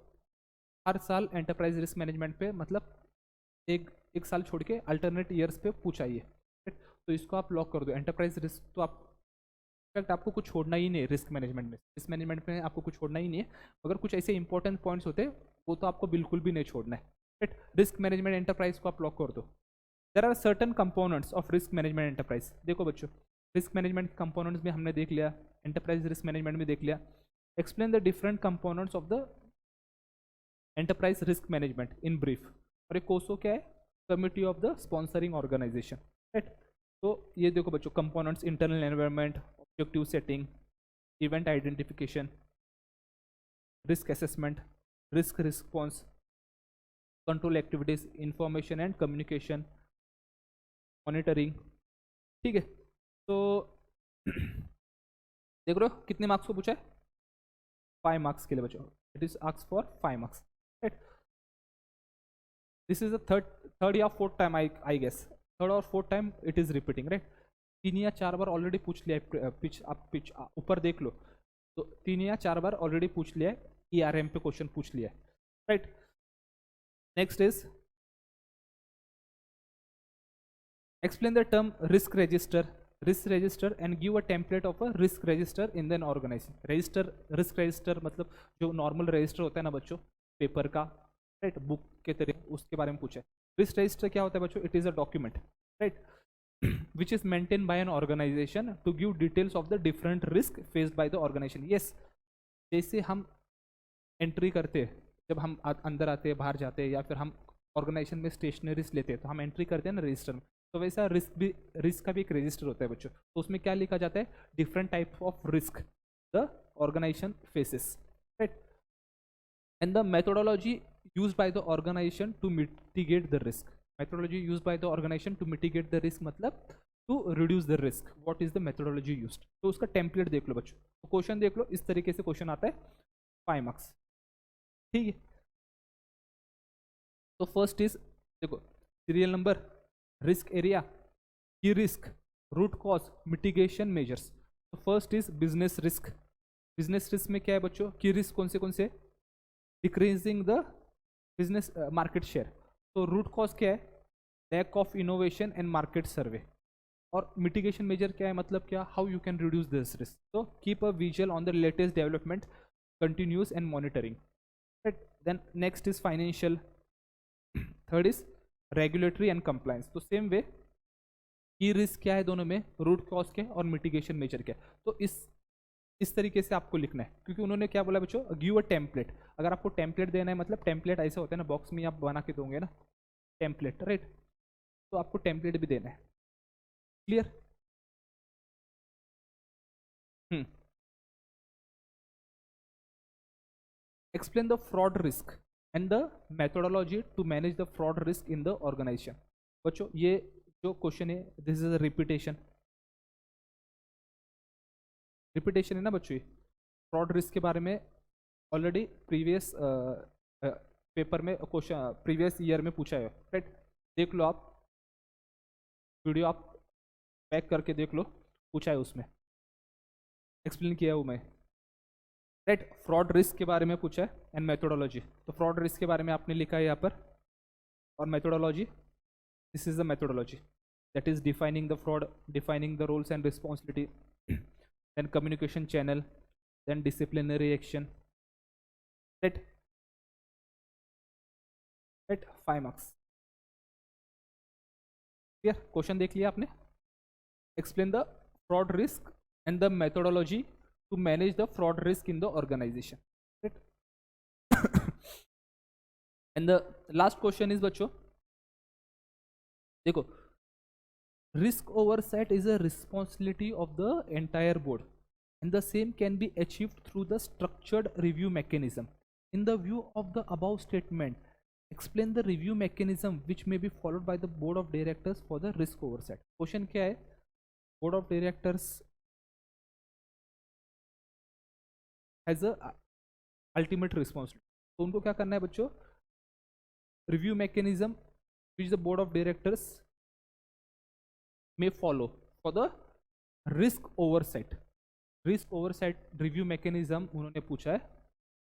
हर साल एंटरप्राइज रिस्क मैनेजमेंट पे मतलब एक साल छोड़ के अल्टरनेट ईयर्स पे पूछा ये, तो इसको आप लॉक कर दो। एंटरप्राइज रिस्क तो आप इनफैक्ट आपको कुछ छोड़ना ही नहीं है रिस्क मैनेजमेंट में, रिस्क मैनेजमेंट में आपको कुछ छोड़ना ही नहीं है, अगर कुछ ऐसे इंपॉर्टेंट पॉइंट्स होते हैं वो तो आपको बिल्कुल भी नहीं छोड़ना है, राइट? रिस्क मैनेजमेंट एंटरप्राइज को आप लॉक कर दो। There are certain components of risk management enterprise. देखो बच्चों रिस्क मैनेजमेंट कंपोनेंट्स में हमने देख लिया, एंटरप्राइज रिस्क मैनेजमेंट में देख लिया। Explain the different components of the enterprise risk management in brief. और ये कोसो क्या है? Committee of the sponsoring organisation, right? तो ये देखो बच्चों components, internal environment, objective setting, event identification, risk assessment, risk response, control activities, information and communication, monitoring. ठीक है, तो देख रहे हो कितने मार्क्स को पूछा है? 5 मार्क्स के लिए बच्चों, it is asked for 5 marks, right? This is the third या fourth time I guess, third और fourth time it is repeating, right? 3 या 4 बार ऑलरेडी पूछ लिया है, पिच ऊपर देख लो, तो 3 या 4 बार ऑलरेडी पूछ लिया है, ERM पे क्वेश्चन पूछ लिया है, right? Next is explain the term risk register and give a template of a risk register in an organization. risk register मतलब जो नॉर्मल रजिस्टर होता है ना बच्चों पेपर का, राइट? बुक के तरह, उसके बारे में पूछा है। रिस्क रजिस्टर क्या होता है बच्चों? It is a document, right, which is maintained by an organization to give details of the different risk faced by the organization. yes, जैसे हम एंट्री करते हैं, जब हम अंदर आते हैं, बाहर जाते हैं, या फिर हम ऑर्गेनाइजेशन में स्टेशनरीज लेते हैं तो हम एंट्री करते हैं ना रजिस्टर में, तो वैसा रिस्क का भी एक रजिस्टर होता है बच्चों। तो उसमें क्या लिखा जाता है? Different type of risk the organisation faces, right? And the methodology used by the organisation to mitigate the risk. Methodology used by the organisation to mitigate the risk मतलब to reduce the risk. What is the methodology used? तो उसका टेम्पलेट देख लो बच्चों, तो क्वेश्चन देख लो, इस तरीके से क्वेश्चन आता है, 5 मार्क्स, ठीक है? तो फर्स्ट इज देखो serial number, risk area, key risk, root cause, mitigation measures. तो first is business risk. Business risk में क्या है बच्चों? की रिस्क कौन से? Decreasing the business market share. तो रूट कॉज क्या है? Lack of innovation and market survey. और मिटिगेशन मेजर क्या है? मतलब क्या? How you can reduce this risk. तो keep a visual on the latest development, continuous and monitoring, right? Then next is financial, third is regulatory and compliance. तो सेम वे की रिस्क क्या है दोनों में? रूट कॉज क्या है और मिटिगेशन मेजर क्या है। तो इस तरीके से आपको लिखना है, क्योंकि उन्होंने क्या बोला बच्चों? Give a template. अगर आपको टेम्पलेट देना है, मतलब टेम्पलेट ऐसा होता है ना, बॉक्स में आप बना के दोगे ना टेम्पलेट, राइट? तो आपको टेम्पलेट भी देना है। Clear? Explain the fraud risk and the methodology to manage the fraud risk in the organisation. बच्चों ये जो क्वेश्चन है, दिस इज अ रिपीटेशन है ना बच्चों। फ्रॉड रिस्क के बारे में ऑलरेडी प्रीवियस पेपर में क्वेश्चन, प्रीवियस ईयर में पूछा है, राइट? देख लो आप वीडियो, आप बैक करके देख लो, पूछा है उसमें, एक्सप्लेन किया है वो मैं, राइट? फ्रॉड रिस्क के बारे में पूछा है एंड मेथोडोलॉजी। तो फ्रॉड रिस्क के बारे में आपने लिखा है यहाँ पर, और methodology, this is the methodology that is defining the fraud, defining the roles and responsibility, then communication channel, then disciplinary action. Right? Right? 5 marks. Clear? Question देख लिया आपने? Explain the fraud risk and the methodology to manage the fraud risk in the organization. Right? And the last question is बच्चों, देखो, risk oversight is a responsibility of the entire board, and the same can be achieved through the structured review mechanism. In the view of the above statement, explain the review mechanism which may be followed by the board of directors for the risk oversight. Question क्या है? Board of directors has a ultimate responsibility. तो उनको क्या करना है बच्चों? Review mechanism which the board of directors may follow for the risk oversight. Risk oversight review mechanism उन्होंने पूछा है.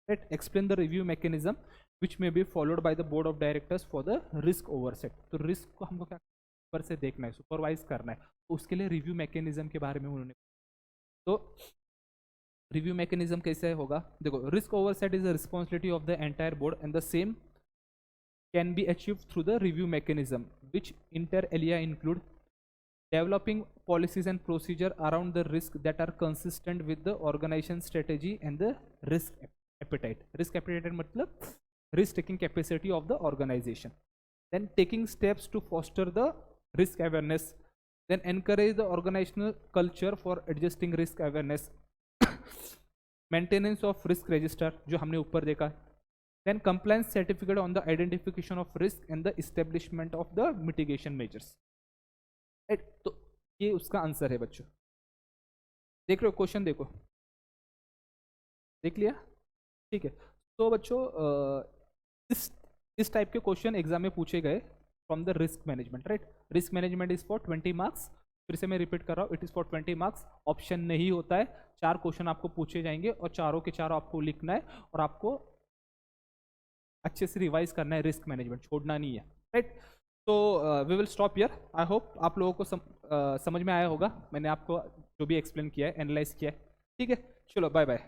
Right? Explain the review mechanism which may be followed by the board of directors for the risk oversight. तो risk को हमको क्या ऊपर से देखना है, सुपरवाइज करना है, तो उसके लिए रिव्यू मैकेनिज्म के बारे में उन्होंने. तो रिव्यू मैकेनिज्म कैसे होगा? देखो, risk oversight is the responsibility of the entire board and the same can be achieved through the review mechanism which inter alia include developing policies and procedure around the risk that are consistent with the organization strategy and the risk appetite. Risk appetite मतलब risk taking capacity of the organization. Then taking steps to foster the risk awareness. Then encourage the organizational culture for adjusting risk awareness. Maintenance of risk register जो हमने ऊपर देखा. Then compliance certificate on the identification of risk and the establishment of the mitigation measures. तो ये उसका आंसर है बच्चों. देख रहे हो क्वेश्चन? देखो, देख लिया? ठीक है. तो बच्चों इस टाइप के क्वेश्चन एग्जाम में पूछे गए from the risk management. Right? Risk management is for 20 marks. फिर से मैं रिपीट कर रहा हूँ, it is for 20 marks. Option नहीं होता है. 4 क्वेश्चन आपको पूछे जाएंगे और चारों के चारों आपको लिखना है और आपको अच्छे से रिवाइज करना है. रिस्क मैनेजमेंट छोड़ना नहीं है. राइट? तो we will stop here. I hope आप लोगों को समझ में आया होगा. मैंने आपको जो भी एक्सप्लेन किया है, एनालाइज किया है. ठीक है, चलो बाय बाय.